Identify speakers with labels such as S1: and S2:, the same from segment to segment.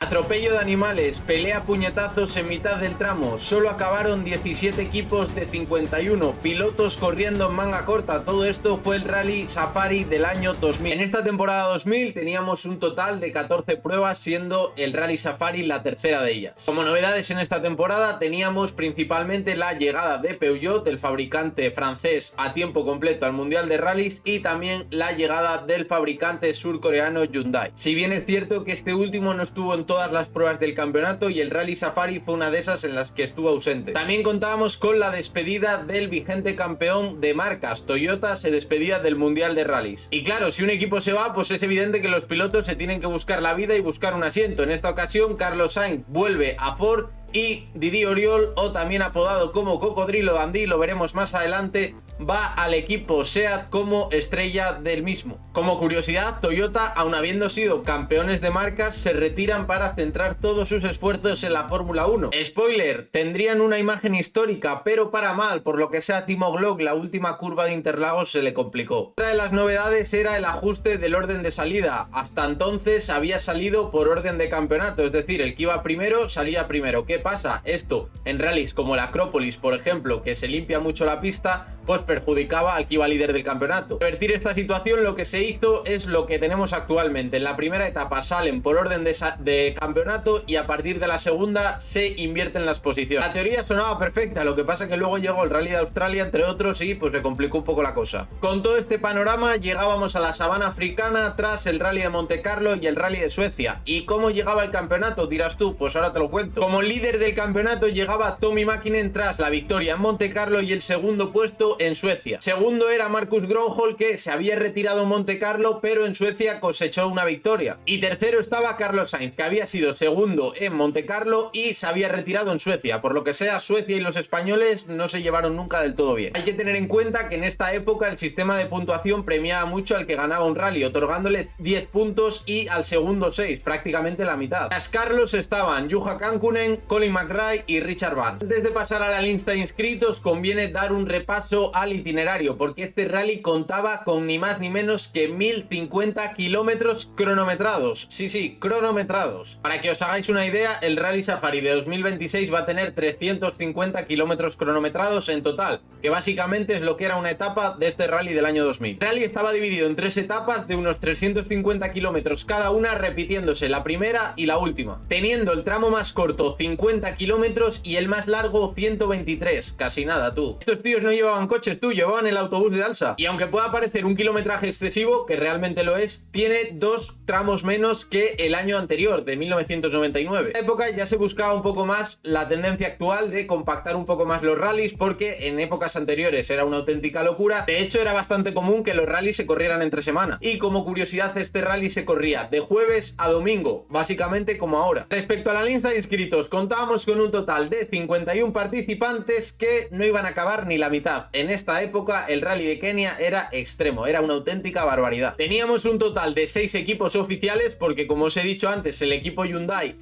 S1: Atropello de animales, pelea a puñetazos en mitad del tramo, solo acabaron 17 equipos de 51, pilotos corriendo en manga corta. Todo esto fue el Rally Safari del año 2000. En esta temporada 2000 teníamos un total de 14 pruebas, siendo el Rally Safari la tercera de ellas. Como novedades en esta temporada teníamos principalmente la llegada de Peugeot, el fabricante francés, a tiempo completo al Mundial de Rallys, y también la llegada del fabricante surcoreano Hyundai. Si bien es cierto que este último no estuvo en todas las pruebas del campeonato y el Rally Safari fue una de esas en las que estuvo ausente. También contábamos con la despedida del vigente campeón de marcas. Toyota se despedía del Mundial de Rallys. Y claro, si un equipo se va, pues es evidente que los pilotos se tienen que buscar la vida y buscar un asiento. En esta ocasión, Carlos Sainz vuelve a Ford y Didi Oriol, o también apodado como Cocodrilo Dandí, lo veremos más adelante, va al equipo SEAT como estrella del mismo. Como curiosidad, Toyota, aun habiendo sido campeones de marcas, se retiran para centrar todos sus esfuerzos en la Fórmula 1. Spoiler, tendrían una imagen histórica, pero para mal, por lo que sea Timo Glock, la última curva de Interlagos se le complicó. Otra de las novedades era el ajuste del orden de salida. Hasta entonces había salido por orden de campeonato, es decir, el que iba primero salía primero. ¿Qué pasa? Esto en rallies como la Acrópolis, por ejemplo, que se limpia mucho la pista, pues perjudicaba al que iba líder del campeonato. Para revertir esta situación, lo que se hizo es lo que tenemos actualmente. En la primera etapa salen por orden de campeonato y a partir de la segunda se invierten las posiciones. La teoría sonaba perfecta, lo que pasa que luego llegó el Rally de Australia, entre otros, y pues le complicó un poco la cosa. Con todo este panorama llegábamos a la sabana africana tras el Rally de Monte Carlo y el Rally de Suecia. ¿Y cómo llegaba el campeonato? Dirás tú, pues ahora te lo cuento. Como líder del campeonato llegaba Tommi Mäkinen tras la victoria en Monte Carlo y el segundo puesto en Suecia. Segundo era Marcus Grönholm, que se había retirado en Monte Carlo, pero en Suecia cosechó una victoria. Y tercero estaba Carlos Sainz, que había sido segundo en Monte Carlo y se había retirado en Suecia. Por lo que sea, Suecia y los españoles no se llevaron nunca del todo bien. Hay que tener en cuenta que en esta época el sistema de puntuación premiaba mucho al que ganaba un rally, otorgándole 10 puntos y al segundo 6, prácticamente la mitad. Tras Carlos estaban Juha Kankkunen, Colin McRae y Richard Van. Antes de pasar a la lista de inscritos, conviene dar un repaso al itinerario, porque este rally contaba con ni más ni menos que 1050 kilómetros cronometrados. Sí, cronometrados. Para que os hagáis una idea, el Rally Safari de 2026 va a tener 350 kilómetros cronometrados en total, que básicamente es lo que era una etapa de este rally del año 2000. El rally estaba dividido en 3 etapas de unos 350 kilómetros cada una, repitiéndose la primera y la última, teniendo el tramo más corto 50 kilómetros y el más largo 123. Casi nada, tú. Estos tíos no llevaban coches, tú, llevaban el autobús de Alsa. Y aunque pueda parecer un kilometraje excesivo, que realmente lo es, tiene 2 tramos menos que el año anterior, de 1999. En esta época ya se buscaba un poco más la tendencia actual de compactar un poco más los rallies, porque en épocas anteriores era una auténtica locura. De hecho, era bastante común que los rallies se corrieran entre semana. Y como curiosidad, este rally se corría de jueves a domingo, básicamente como ahora. Respecto a la lista de inscritos, contábamos con un total de 51 participantes que no iban a acabar ni la mitad. En esta época el rally de Kenia era extremo, era una auténtica barbaridad. Teníamos un total de 6 equipos oficiales, porque como os he dicho antes, el equipo Hyundai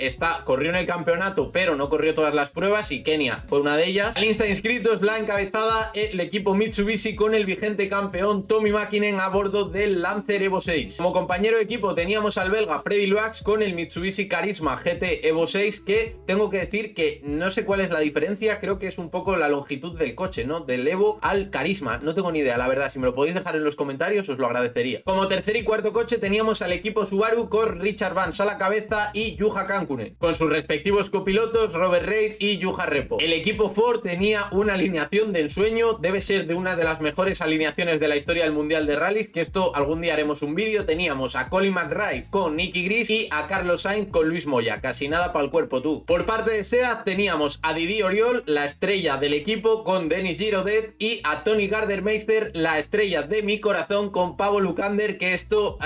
S1: corrió en el campeonato, pero no corrió todas las pruebas, y Kenia fue una de ellas. La lista de inscritos la encabezaba el equipo Mitsubishi, con el vigente campeón Tommi Mäkinen a bordo del Lancer Evo 6. Como compañero de equipo teníamos al belga Freddy Loax con el Mitsubishi Carisma GT Evo 6, que tengo que decir que no sé cuál es la diferencia, creo que es un poco la longitud del coche, ¿no? Del Evo al Carisma, no tengo ni idea, la verdad. Si me lo podéis dejar en los comentarios os lo agradecería. Como tercer y cuarto coche teníamos al equipo Subaru con Richard Vance a la cabeza y Juha Kankkunen, con sus respectivos copilotos Robert Reid y Juha Repo. El equipo Ford tenía una alineación de ensueño, debe ser de una de las mejores alineaciones de la historia del Mundial de Rallys, que esto algún día haremos un vídeo. Teníamos a Colin McRae con Nicky Gris y a Carlos Sainz con Luis Moya, casi nada para el cuerpo, tú. Por parte de SEAT teníamos a Didi Oriol, la estrella del equipo, con Denis Girodet, y a Tony Gardnermeister, la estrella de mi corazón, con Pavo Lukander, que esto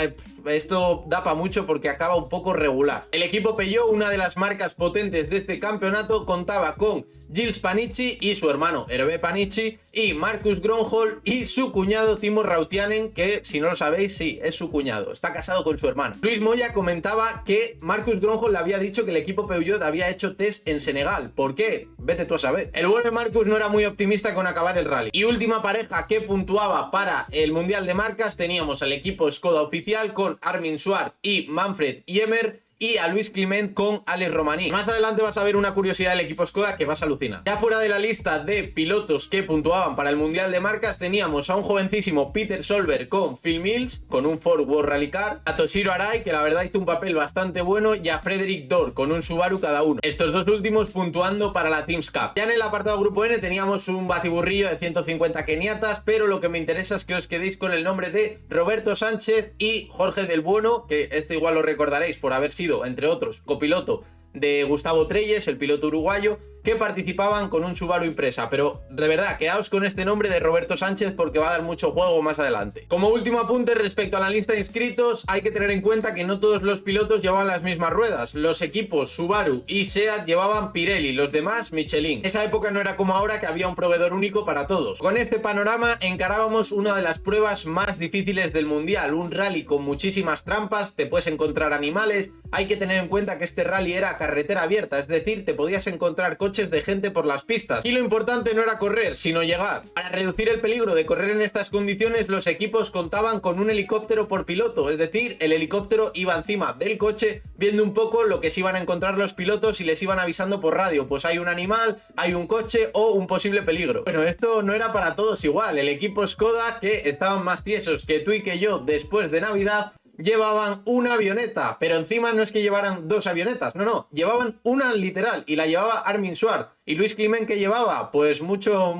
S1: da para mucho porque acaba un poco regular. El equipo Peugeot, una de las marcas potentes de este campeonato, contaba con Gilles Panici y su hermano Hervé Panici, y Marcus Grönholm y su cuñado Timo Rautianen, que si no lo sabéis, sí, es su cuñado, está casado con su hermana. Luis Moya comentaba que Marcus Grönholm le había dicho que el equipo Peugeot había hecho test en Senegal. ¿Por qué? Vete tú a saber. El bueno de Marcus no era muy optimista con acabar el rally. Y última pareja que puntuaba para el Mundial de Marcas, teníamos al equipo Skoda oficial con Armin Schwarz y Manfred Jemmer, y a Luis Climent con Alex Romaní. Más adelante vas a ver una curiosidad del equipo Skoda que vas a alucinar. Ya fuera de la lista de pilotos que puntuaban para el Mundial de Marcas, teníamos a un jovencísimo Peter Solberg con Phil Mills, con un Ford World Rally Car, a Toshiro Arai, que la verdad hizo un papel bastante bueno, y a Frederick Dorr con un Subaru cada uno. Estos dos últimos puntuando para la Teams Cup. Ya en el apartado Grupo N teníamos un batiburrillo de 150 keniatas, pero lo que me interesa es que os quedéis con el nombre de Roberto Sánchez y Jorge del Bueno, que este igual lo recordaréis por haber sido, entre otros, copiloto de Gustavo Trelles, el piloto uruguayo, que participaban con un Subaru Impresa. Pero de verdad, quedaos con este nombre de Roberto Sánchez porque va a dar mucho juego más adelante. Como último apunte respecto a la lista de inscritos, hay que tener en cuenta que no todos los pilotos llevaban las mismas ruedas. Los equipos Subaru y SEAT llevaban Pirelli, los demás Michelin. Esa época no era como ahora, que había un proveedor único para todos. Con este panorama encarábamos una de las pruebas más difíciles del mundial, un rally con muchísimas trampas, te puedes encontrar animales. Hay que tener en cuenta que este rally era carretera abierta, es decir, te podías encontrar coches de gente por las pistas. Y lo importante no era correr, sino llegar. Para reducir el peligro de correr en estas condiciones, los equipos contaban con un helicóptero por piloto, es decir, el helicóptero iba encima del coche viendo un poco lo que se iban a encontrar los pilotos y les iban avisando por radio, pues hay un animal, hay un coche o un posible peligro. Bueno, esto no era para todos igual. El equipo Skoda, que estaban más tiesos que tú y que yo después de Navidad, llevaban una avioneta, pero encima no es que llevaran dos avionetas, no, llevaban una literal y la llevaba Armin Schwartz. Y Luis Climent, ¿qué llevaba? Pues mucho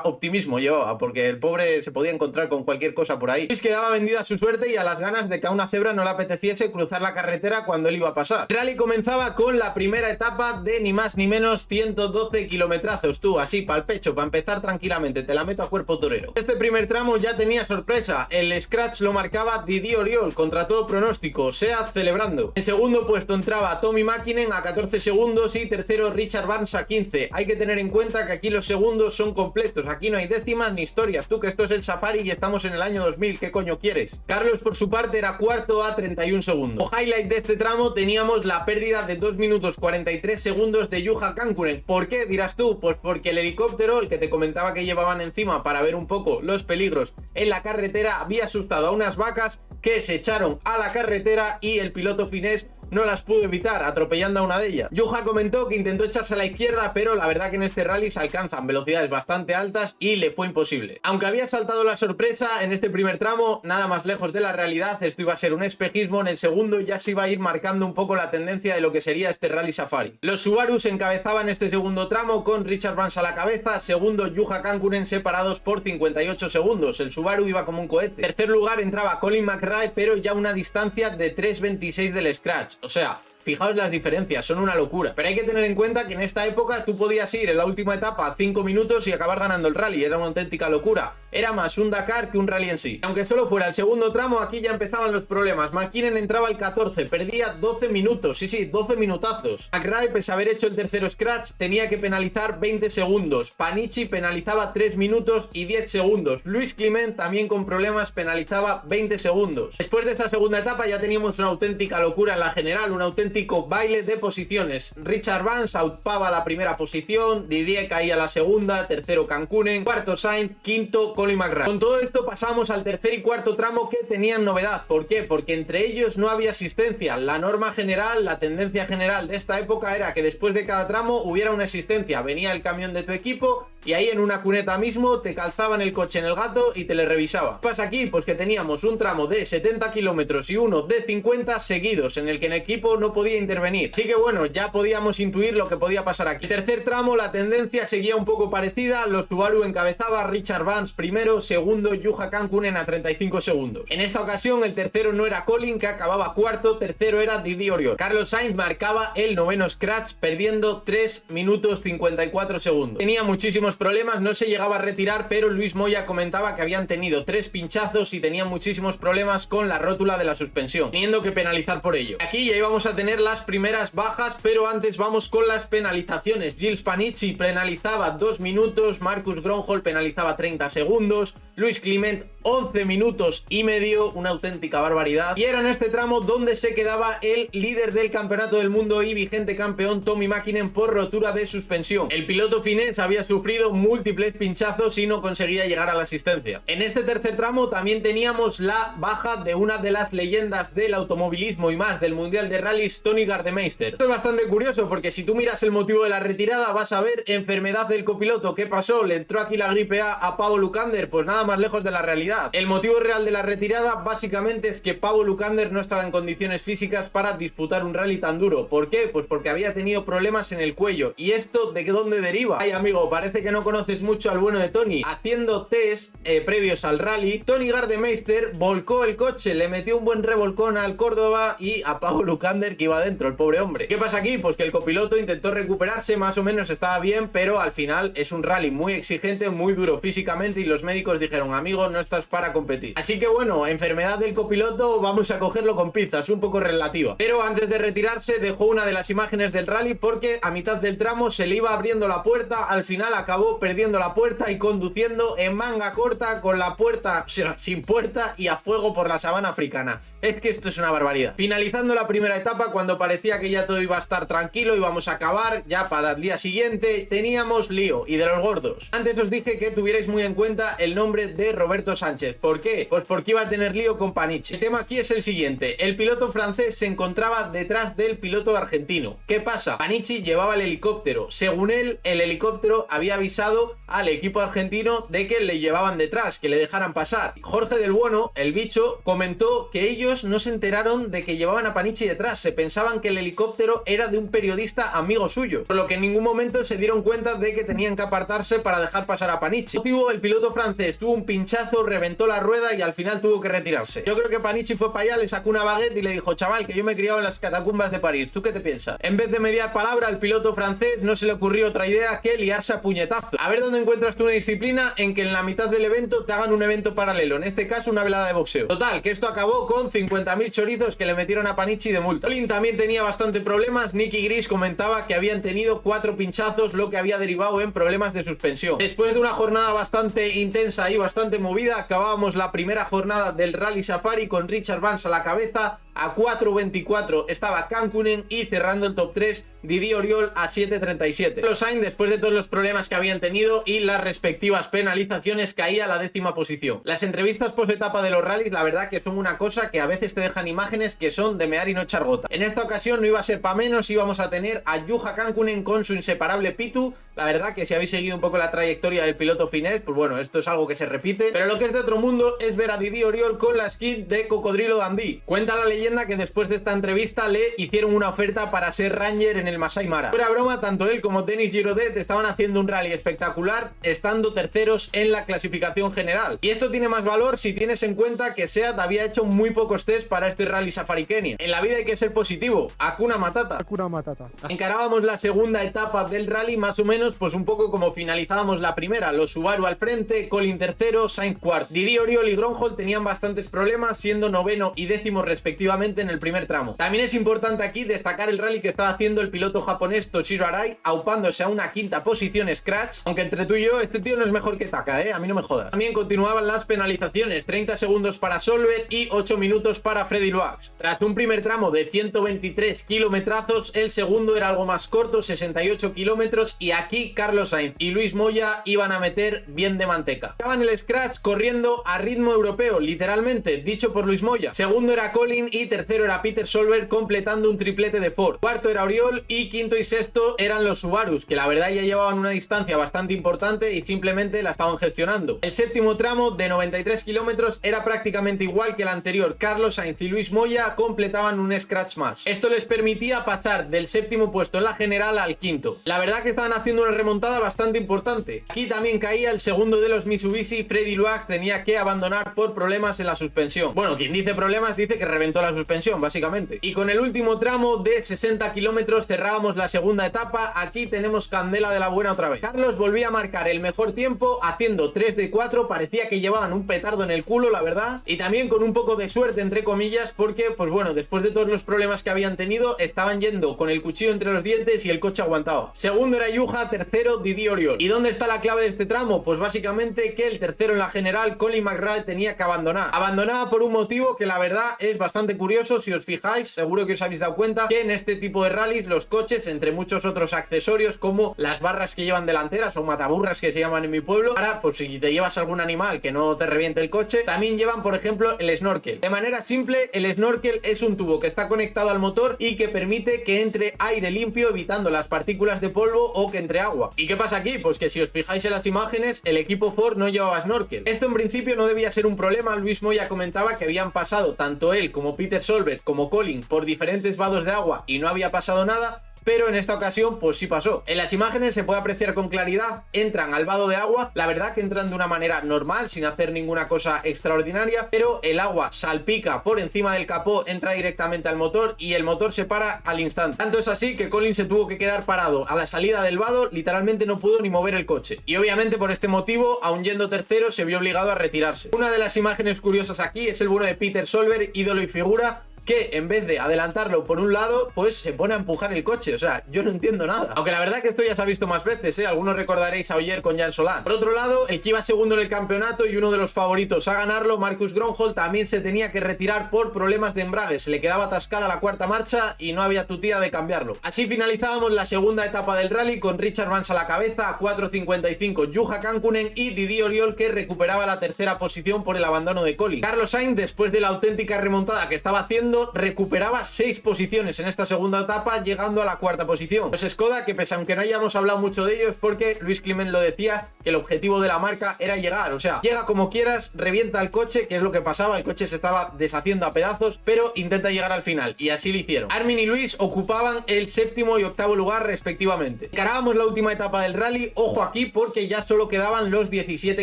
S1: optimismo llevaba, porque el pobre se podía encontrar con cualquier cosa por ahí. Luis quedaba vendida a su suerte y a las ganas de que a una cebra no le apeteciese cruzar la carretera cuando él iba a pasar. El rally comenzaba con la primera etapa de ni más ni menos 112 kilometrazos, tú, así, pa'l pecho, para empezar tranquilamente, te la meto a cuerpo torero. Este primer tramo ya tenía sorpresa, el scratch lo marcaba Didier Oriol, contra todo pronóstico, SEAT celebrando. En segundo puesto entraba Tommy Mäkinen a 14 segundos y tercero Richard Barnes a 15. Hay que tener en cuenta que aquí los segundos son completos, aquí no hay décimas ni historias, tú, que esto es el Safari y estamos en el año 2000, ¿qué coño quieres? Carlos por su parte era cuarto a 31 segundos. Como highlight de este tramo teníamos la pérdida de 2 minutos 43 segundos de Juha Kankkunen. ¿Por qué, dirás tú? Pues porque el helicóptero, el que te comentaba que llevaban encima para ver un poco los peligros en la carretera, había asustado a unas vacas que se echaron a la carretera y el piloto finés no las pudo evitar, atropellando a una de ellas. Juha comentó que intentó echarse a la izquierda, pero la verdad que en este rally se alcanzan velocidades bastante altas y le fue imposible. Aunque había saltado la sorpresa en este primer tramo, nada más lejos de la realidad, esto iba a ser un espejismo. En el segundo ya se iba a ir marcando un poco la tendencia de lo que sería este rally Safari. Los Subarus encabezaban este segundo tramo con Richard Barnes a la cabeza, segundo Juha Kankkunen, separados por 58 segundos. El Subaru iba como un cohete. Tercer lugar entraba Colin McRae, pero ya una distancia de 3.26 del scratch. O sea, fijaos las diferencias, son una locura. Pero hay que tener en cuenta que en esta época tú podías ir en la última etapa a 5 minutos y acabar ganando el rally. Era una auténtica locura. Era más un Dakar que un rally en sí. Aunque solo fuera el segundo tramo, aquí ya empezaban los problemas. Mäkinen entraba al 14, perdía 12 minutos. Sí, 12 minutazos. McRae, pese a haber hecho el tercero scratch, tenía que penalizar 20 segundos. Panichi penalizaba 3 minutos y 10 segundos. Luis Climent, también con problemas, penalizaba 20 segundos. Después de esta segunda etapa ya teníamos una auténtica locura en la general, un auténtico baile de posiciones. Richard Barnes outpaba la primera posición, Didier caía la segunda, tercero Kankkunen, cuarto Sainz, quinto Colin McRae. Con todo esto pasamos al tercer y cuarto tramo, que tenían novedad. ¿Por qué? Porque entre ellos no había asistencia. La norma general, la tendencia general de esta época era que después de cada tramo hubiera una asistencia. Venía el camión de tu equipo y ahí en una cuneta mismo te calzaban el coche en el gato y te le revisaba. ¿Qué pasa aquí? Pues que teníamos un tramo de 70 kilómetros y uno de 50 seguidos, en el que el equipo no podía intervenir. Así que bueno, ya podíamos intuir lo que podía pasar aquí. El tercer tramo, la tendencia seguía un poco parecida. Los Subaru encabezaba Richard Barnes primero, segundo Juha Kankkunen a 35 segundos. En esta ocasión el tercero no era Colin, que acababa cuarto, tercero era Didier Oriol. Carlos Sainz marcaba el noveno scratch, perdiendo 3 minutos 54 segundos. Tenía muchísimos problemas, no se llegaba a retirar, pero Luis Moya comentaba que habían tenido 3 pinchazos y tenían muchísimos problemas con la rótula de la suspensión, teniendo que penalizar por ello. Aquí ya íbamos a tener las primeras bajas, pero antes vamos con las penalizaciones. Gilles Panichi penalizaba 2 minutos, Marcus Gronholm penalizaba 30 segundos, Luis Climent 11 minutos y medio, una auténtica barbaridad. Y era en este tramo donde se quedaba el líder del campeonato del mundo y vigente campeón Tommi Mäkinen por rotura de suspensión. El piloto finés había sufrido múltiples pinchazos y no conseguía llegar a la asistencia. En este tercer tramo también teníamos la baja de una de las leyendas del automovilismo y más del mundial de rallies, Tony Gardemeister. Esto es bastante curioso porque si tú miras el motivo de la retirada vas a ver enfermedad del copiloto. ¿Qué pasó? ¿Le entró aquí la gripe a Paavo Lukather? Pues nada más lejos de la realidad. El motivo real de la retirada básicamente es que Paavo Lukather no estaba en condiciones físicas para disputar un rally tan duro. ¿Por qué? Pues porque había tenido problemas en el cuello. ¿Y esto de dónde deriva? Ay, amigo, parece que no conoces mucho al bueno de Tony. Haciendo test previos al rally, Tony Gardemeister volcó el coche, le metió un buen revolcón al Córdoba y a Paavo Lukather, que iba dentro, el pobre hombre. ¿Qué pasa aquí? Pues que el copiloto intentó recuperarse, más o menos estaba bien, pero al final es un rally muy exigente, muy duro físicamente y los médicos dijeron, amigo, no estás para competir. Así que bueno, enfermedad del copiloto vamos a cogerlo con pinzas, un poco relativa. Pero antes de retirarse dejó una de las imágenes del rally porque a mitad del tramo se le iba abriendo la puerta, al final acabó perdiendo la puerta y conduciendo en manga corta con la puerta sin puerta y a fuego por la sabana africana. Es que esto es una barbaridad. Finalizando la primera etapa, cuando parecía que ya todo iba a estar tranquilo, íbamos a acabar, ya para el día siguiente teníamos lío y de los gordos. Antes os dije que tuvierais muy en cuenta el nombre de Roberto Sánchez. ¿Por qué? Pues porque iba a tener lío con Panichi. El tema aquí es el siguiente: el piloto francés se encontraba detrás del piloto argentino. ¿Qué pasa? Panichi llevaba el helicóptero. Según él, el helicóptero había avisado al equipo argentino de que le llevaban detrás, que le dejaran pasar. Jorge del Bueno, el bicho, comentó que ellos no se enteraron de que llevaban a Panichi detrás, se pensaban que el helicóptero era de un periodista amigo suyo, por lo que en ningún momento se dieron cuenta de que tenían que apartarse para dejar pasar a Panichi. El piloto francés tuvo un pinchazo, reventó la rueda y al final tuvo que retirarse. Yo creo que Panichi fue para allá, le sacó una baguette y le dijo, chaval, que yo me he criado en las catacumbas de París, ¿tú qué te piensas? En vez de mediar palabra, al piloto francés no se le ocurrió otra idea que liarse a puñetazos. A ver dónde encuentras tú una disciplina en que en la mitad del evento te hagan un evento paralelo, en este caso una velada de boxeo. Total, que esto acabó con 50.000 chorizos que le metieron a Panichi de multa. Colin también tenía bastante problemas. Nicky Gris comentaba que habían tenido 4 pinchazos, lo que había derivado en problemas de suspensión. Después de una jornada bastante intensa y bastante movida, acabábamos la primera jornada del Rally Safari con Richard Vance a la cabeza. A 4.24 estaba Cancunen y cerrando el top 3 Didier Oriol a 7.37. Los Sainz, después de todos los problemas que habían tenido y las respectivas penalizaciones, caía a la 10ª posición. Las entrevistas post etapa de los rallies, la verdad que son una cosa que a veces te dejan imágenes que son de mear y no echar gota. En esta ocasión no iba a ser para menos, íbamos a tener a Juha Cancunen con su inseparable Pitu. La verdad que si habéis seguido un poco la trayectoria del piloto finés, pues bueno, esto es algo que se repite. Pero lo que es de otro mundo es ver a Didier Oriol con la skin de Cocodrilo Dundee. Cuenta la leyenda que después de esta entrevista le hicieron una oferta para ser Ranger en el Masai Mara. Fuera broma, tanto él como Denis Girodet estaban haciendo un rally espectacular, estando terceros en la clasificación general. Y esto tiene más valor si tienes en cuenta que SEAT había hecho muy pocos test para este Rally Safari Kenia. En la vida hay que ser positivo. Hakuna Matata.
S2: Hakuna Matata.
S1: Encarábamos la segunda etapa del rally más o menos pues un poco como finalizábamos la primera. Los Subaru al frente, Colin tercero, Sainz cuarto. Didier Oriol y Gronholm tenían bastantes problemas, siendo 9º y 10º respectivamente en el primer tramo. También es importante aquí destacar el rally que estaba haciendo el piloto japonés Toshiro Arai, aupándose a una 5ª posición scratch, aunque entre tú y yo este tío no es mejor que Taka, a mí no me jodas. También continuaban las penalizaciones, 30 segundos para Solver y 8 minutos para Freddy Loax. Tras un primer tramo de 123 kilometrazos, el segundo era algo más corto, 68 kilómetros, y aquí Carlos Sainz y Luis Moya iban a meter bien de manteca. Estaban el scratch corriendo a ritmo europeo, literalmente, dicho por Luis Moya. Segundo era Colin y tercero era Peter Solberg, completando un triplete de Ford. Cuarto era Oriol y quinto y sexto eran los Subarus, que la verdad ya llevaban una distancia bastante importante y simplemente la estaban gestionando. El séptimo tramo de 93 kilómetros era prácticamente igual que el anterior. Carlos Sainz y Luis Moya completaban un scratch más. Esto les permitía pasar del séptimo puesto en la general al quinto. La verdad que estaban haciendo una remontada bastante importante. Aquí también caía el segundo de los Mitsubishi. Freddy Loax tenía que abandonar por problemas en la suspensión. Bueno, quien dice problemas dice que reventó la suspensión, básicamente. Y con el último tramo de 60 kilómetros cerrábamos la segunda etapa. Aquí tenemos candela de la buena otra vez. Carlos volvía a marcar el mejor tiempo haciendo 3 de 4. Parecía que llevaban un petardo en el culo, la verdad. Y también con un poco de suerte, entre comillas, porque, pues bueno, después de todos los problemas que habían tenido, estaban yendo con el cuchillo entre los dientes y el coche aguantaba. Segundo era Juha, tercero Didier Oriol. ¿Y dónde está la clave de este tramo? Pues básicamente que el tercero en la general, Colin McRae, tenía que abandonar. Abandonaba por un motivo que la verdad es bastante curioso. Si os fijáis, seguro que os habéis dado cuenta que en este tipo de rallies los coches, entre muchos otros accesorios como las barras que llevan delanteras o mataburras que se llaman en mi pueblo, ahora pues si te llevas algún animal que no te reviente el coche, también llevan por ejemplo el snorkel. De manera simple, el snorkel es un tubo que está conectado al motor y que permite que entre aire limpio evitando las partículas de polvo o que entre agua. ¿Y qué pasa aquí? Pues que si os fijáis en las imágenes, el equipo Ford no llevaba snorkel. Esto en principio no debía ser un problema. Luis Moya comentaba que habían pasado tanto él como Peter Solberg como Colin por diferentes vados de agua y no había pasado nada, pero en esta ocasión pues sí pasó. En las imágenes se puede apreciar con claridad, entran al vado de agua, la verdad que entran de una manera normal, sin hacer ninguna cosa extraordinaria, pero el agua salpica por encima del capó, entra directamente al motor y el motor se para al instante. Tanto es así que Colin se tuvo que quedar parado a la salida del vado, literalmente no pudo ni mover el coche. Y obviamente por este motivo, aun yendo tercero, se vio obligado a retirarse. Una de las imágenes curiosas aquí es el bueno de Peter Solberg, ídolo y figura, que en vez de adelantarlo por un lado, pues se pone a empujar el coche. O sea, yo no entiendo nada. Aunque la verdad que esto ya se ha visto más veces, ¿eh? Algunos recordaréis a Ogier con Jan Solán. Por otro lado, el que iba segundo en el campeonato y uno de los favoritos a ganarlo, Marcus Grönholm, también se tenía que retirar por problemas de embrague. Se le quedaba atascada la cuarta marcha y no había tutía de cambiarlo. Así finalizábamos la segunda etapa del rally con Richard Vance a la cabeza, a 4.55 Juha Kankkunen y Didier Oriol, que recuperaba la tercera posición por el abandono de Colin. Carlos Sainz, después de la auténtica remontada que estaba haciendo, recuperaba 6 posiciones en esta segunda etapa, llegando a la cuarta posición. Los Skoda, que pese a aunque no hayamos hablado mucho de ellos, porque Luis Climent lo decía, que el objetivo de la marca era llegar, o sea, llega como quieras, revienta el coche, que es lo que pasaba, el coche se estaba deshaciendo a pedazos, pero intenta llegar al final, y así lo hicieron. Armin y Luis ocupaban el séptimo y octavo lugar respectivamente. Encarábamos la última etapa del rally, ojo aquí, porque ya solo quedaban los 17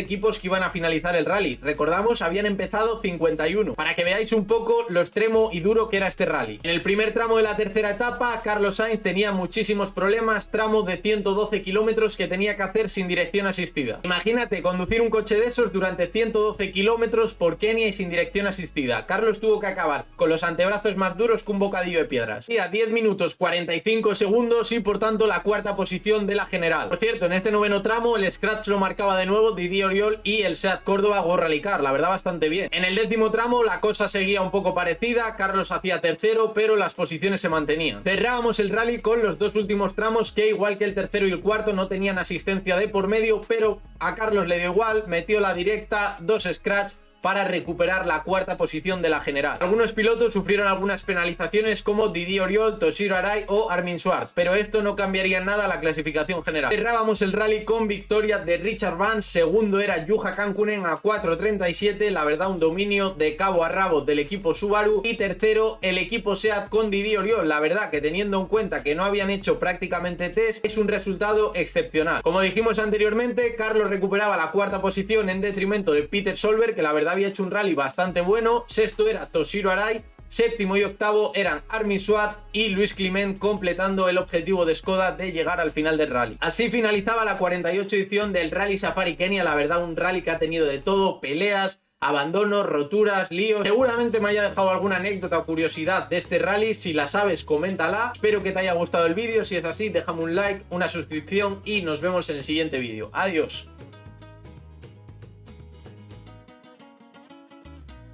S1: equipos que iban a finalizar el rally. Recordamos, habían empezado 51, para que veáis un poco lo extremo y duro que era este rally. En el primer tramo de la tercera etapa, Carlos Sainz tenía muchísimos problemas, tramo de 112 kilómetros que tenía que hacer sin dirección asistida. Imagínate conducir un coche de esos durante 112 kilómetros por Kenia y sin dirección asistida. Carlos tuvo que acabar con los antebrazos más duros que un bocadillo de piedras. Y a 10 minutos 45 segundos y por tanto la cuarta posición de la general. Por cierto, en este noveno tramo el scratch lo marcaba de nuevo Didier Oriol y el SEAT Córdoba Go Rally Car, la verdad bastante bien. En el décimo tramo la cosa seguía un poco parecida, Carlos hacía tercero, pero las posiciones se mantenían. Cerrábamos el rally con los dos últimos tramos que, igual que el tercero y el cuarto, no tenían asistencia de por medio, pero a Carlos le dio igual, metió la directa, 2 scratch para recuperar la cuarta posición de la general. Algunos pilotos sufrieron algunas penalizaciones como Didier Oriol, Toshiro Arai o Armin Schwartz, pero esto no cambiaría en nada la clasificación general. Cerrábamos el rally con victoria de Richard Vance, segundo era Juha Kankkunen a 4.37, la verdad un dominio de cabo a rabo del equipo Subaru, y tercero el equipo SEAT con Didier Oriol, la verdad que teniendo en cuenta que no habían hecho prácticamente test, es un resultado excepcional. Como dijimos anteriormente, Carlos recuperaba la cuarta posición en detrimento de Peter Solberg, que la verdad había hecho un rally bastante bueno. Sexto era Toshiro Arai, séptimo y octavo eran Armin Schwartz y Luis Climent, completando el objetivo de Skoda de llegar al final del rally. Así finalizaba la 48 edición del Rally Safari Kenia, la verdad un rally que ha tenido de todo, peleas, abandonos, roturas, líos. Seguramente me haya dejado alguna anécdota o curiosidad de este rally. Si la sabes, coméntala. Espero que te haya gustado el vídeo. Si es así, déjame un like, una suscripción y nos vemos en el siguiente vídeo. Adiós.